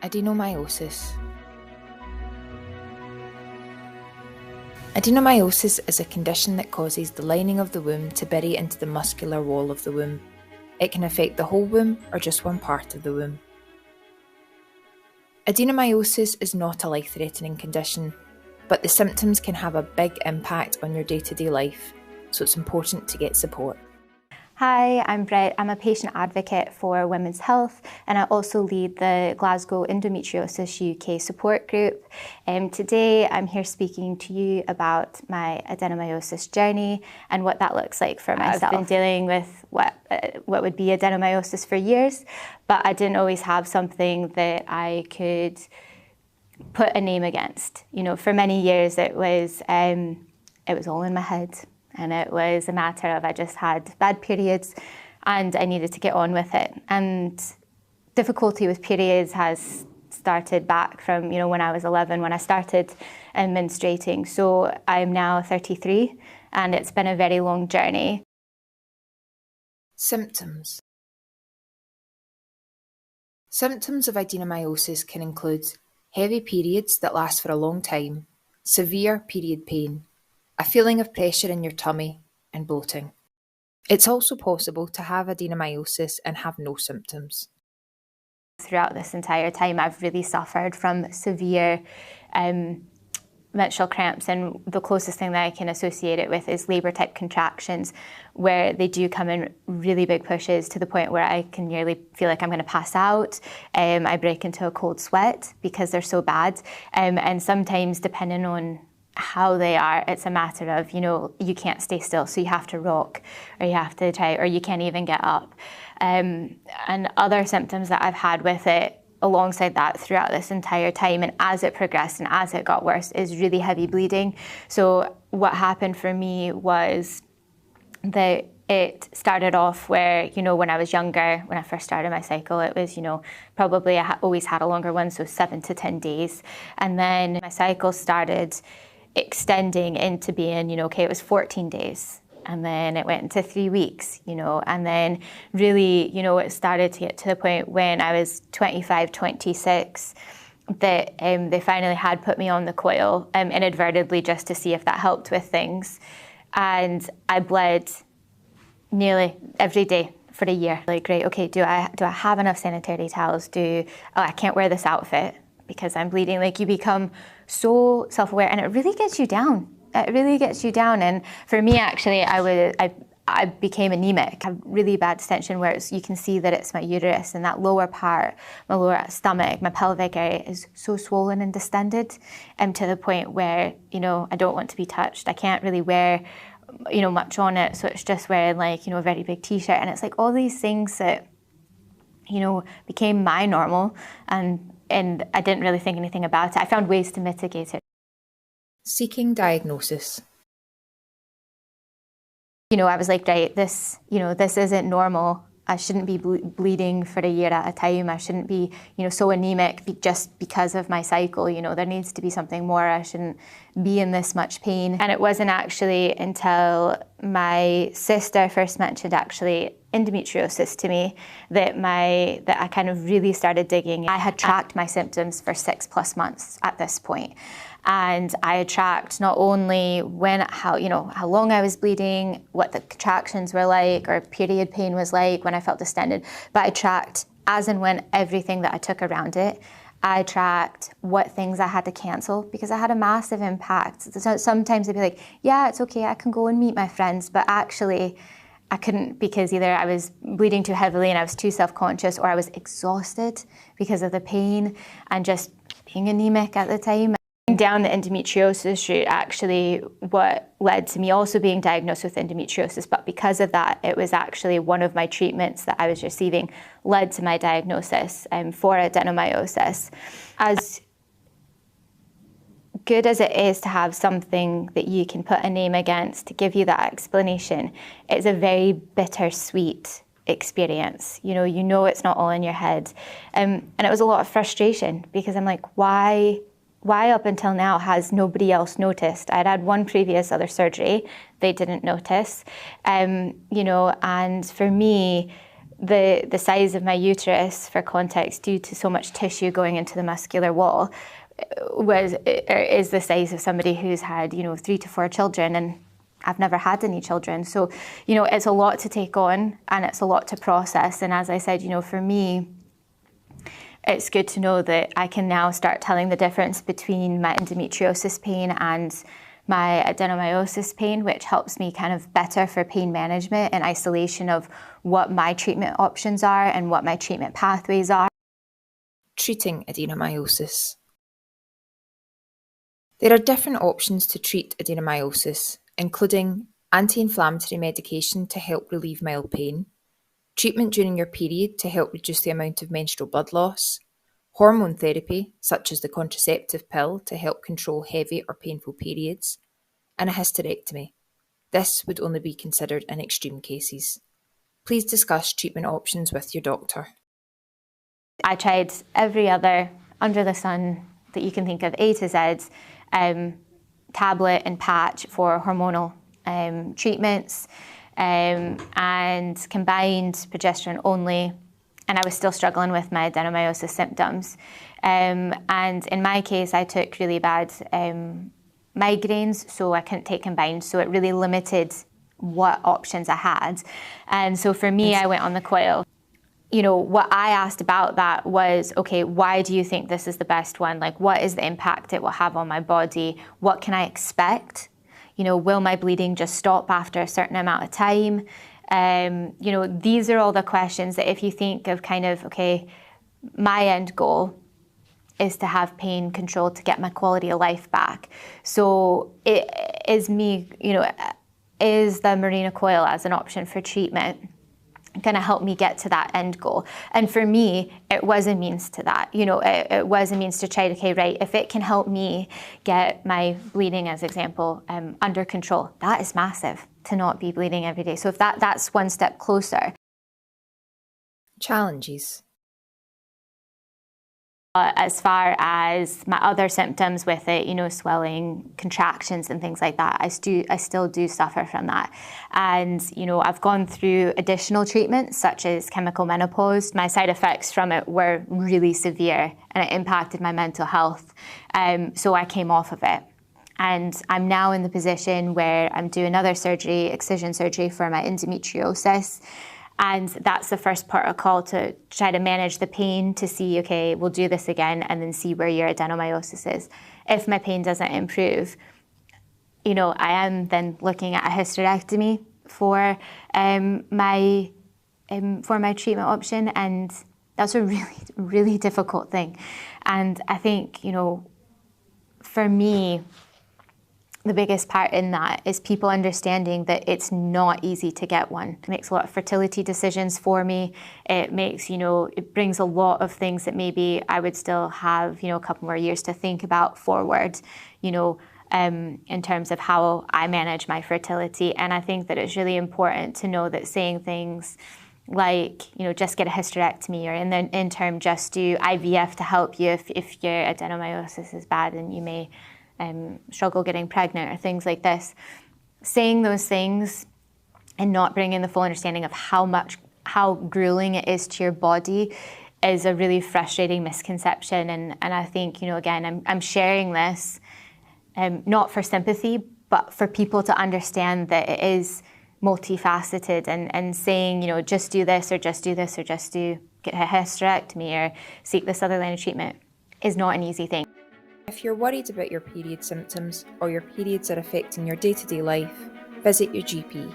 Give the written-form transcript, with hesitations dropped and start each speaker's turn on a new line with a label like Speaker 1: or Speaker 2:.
Speaker 1: Adenomyosis. Adenomyosis is a condition that causes the lining of the womb to bury into the muscular wall of the womb. It can affect the whole womb or just one part of the womb. Adenomyosis is not a life-threatening condition, but the symptoms can have a big impact on your day-to-day life, so it's important to get support.
Speaker 2: Hi, I'm Britt. I'm a patient advocate for women's health, and I also lead the Glasgow Endometriosis UK support group. Today I'm here speaking to you about my adenomyosis journey and what that looks like for myself. I've been dealing with what would be adenomyosis for years, but I didn't always have something that I could put a name against. You know, for many years it was all in my head. And it was a matter of I just had bad periods and I needed to get on with it. And difficulty with periods has started back from, when I was 11, when I started menstruating. So I'm now 33 and it's been a very long journey.
Speaker 1: Symptoms. Symptoms of adenomyosis can include heavy periods that last for a long time, severe period pain, a feeling of pressure in your tummy, and bloating. It's also possible to have adenomyosis and have no symptoms.
Speaker 2: Throughout this entire time, I've really suffered from severe menstrual cramps, and the closest thing that I can associate it with is labour-type contractions, where they do come in really big pushes to the point where I can nearly feel like I'm going to pass out. I break into a cold sweat because they're so bad, and sometimes, depending on how they are, it's a matter of, you can't stay still, so you have to rock, or you have to try, or you can't even get up. And other symptoms that I've had with it alongside that throughout this entire time, and as it progressed and as it got worse, is really heavy bleeding. So what happened for me was that it started off where, when I was younger, when I first started my cycle, it was, probably I always had a longer one, so 7 to 10 days. And then my cycle started extending into being, it was 14 days. And then it went into 3 weeks, and then really, it started to get to the point when I was 25, 26, that they finally had put me on the coil inadvertently just to see if that helped with things. And I bled nearly every day for a year. Like, great, okay, do I have enough sanitary towels? I can't wear this outfit because I'm bleeding. Like, you become so self-aware, and it really gets you down. It really gets you down. And for me, actually, I became anemic. I have really bad distension where you can see that it's my uterus, and that lower part, my lower stomach, my pelvic area is so swollen and distended, to the point where, I don't want to be touched. I can't really wear, much on it. So it's just wearing a very big t-shirt. And it's like all these things that, became my normal, and I didn't really think anything about it. I found ways to mitigate it.
Speaker 1: Seeking diagnosis.
Speaker 2: I was like, right, this isn't normal. I shouldn't be bleeding for a year at a time. I shouldn't be, so anemic just because of my cycle. There needs to be something more. I shouldn't be in this much pain. And it wasn't actually until my sister first mentioned endometriosis to me that I kind of really started digging. I had tracked my symptoms for 6+ months at this point. And I had tracked not only how long I was bleeding, what the contractions were like, or period pain was like when I felt distended, but I tracked as and when everything that I took around it. I tracked what things I had to cancel because I had a massive impact. So sometimes they'd be like, yeah, it's okay, I can go and meet my friends, but actually I couldn't, because either I was bleeding too heavily and I was too self-conscious, or I was exhausted because of the pain and just being anemic at the time. Down the endometriosis route, actually, what led to me also being diagnosed with endometriosis, but because of that, it was actually one of my treatments that I was receiving led to my diagnosis for adenomyosis. As good as it is to have something that you can put a name against to give you that explanation, it's a very bittersweet experience. You know it's not all in your head. And it was a lot of frustration because I'm like, why up until now has nobody else noticed? I'd had one previous other surgery, they didn't notice. And for me, the size of my uterus, for context, due to so much tissue going into the muscular wall, is the size of somebody who's had, 3 to 4 children, and I've never had any children. So, it's a lot to take on and it's a lot to process. And as I said, for me, it's good to know that I can now start telling the difference between my endometriosis pain and my adenomyosis pain, which helps me kind of better for pain management and isolation of what my treatment options are and what my treatment pathways are.
Speaker 1: Treating adenomyosis. There are different options to treat adenomyosis, including anti-inflammatory medication to help relieve mild pain, treatment during your period to help reduce the amount of menstrual blood loss, hormone therapy, such as the contraceptive pill to help control heavy or painful periods, and a hysterectomy. This would only be considered in extreme cases. Please discuss treatment options with your doctor.
Speaker 2: I tried every other under the sun that you can think of, A to Z, tablet and patch for hormonal treatments, and combined progesterone only, and I was still struggling with my adenomyosis symptoms. And in my case, I took really bad migraines, so I couldn't take combined, so it really limited what options I had. And so for me, I went on the coil. What I asked about that was, okay, why do you think this is the best one? Like, what is the impact it will have on my body? What can I expect? Will my bleeding just stop after a certain amount of time? These are all the questions that if you think of kind of, okay, my end goal is to have pain control to get my quality of life back. So it is me, is the Mirena coil as an option for treatment going to help me get to that end goal? And for me, it was a means to that. It was a means to try to, okay, right, if it can help me get my bleeding, as example, under control, that is massive, to not be bleeding every day. So if that's one step closer.
Speaker 1: Challenges.
Speaker 2: As far as my other symptoms with it, swelling, contractions and things like that, I still do suffer from that. And, I've gone through additional treatments such as chemical menopause. My side effects from it were really severe and it impacted my mental health. So I came off of it. And I'm now in the position where I'm doing another surgery, excision surgery for my endometriosis. And that's the first protocol to try to manage the pain, to see, okay, we'll do this again and then see where your adenomyosis is. If my pain doesn't improve, I am then looking at a hysterectomy for my treatment option, and that's a really, really difficult thing. And I think, for me, the biggest part in that is people understanding that it's not easy to get one. It makes a lot of fertility decisions for me. It makes, it brings a lot of things that maybe I would still have, a couple more years to think about forward, in terms of how I manage my fertility. And I think that it's really important to know that saying things like, just get a hysterectomy, or in the interim, just do IVF to help you if your adenomyosis is bad and you may struggle getting pregnant or things like this. Saying those things and not bringing the full understanding of how grueling it is to your body is a really frustrating misconception. And I think, again, I'm sharing this not for sympathy, but for people to understand that it is multifaceted, and saying, just do this or just do this or just get a hysterectomy or seek this other line of treatment is not an easy thing.
Speaker 1: If you're worried about your period symptoms or your periods are affecting your day-to-day life, visit your GP.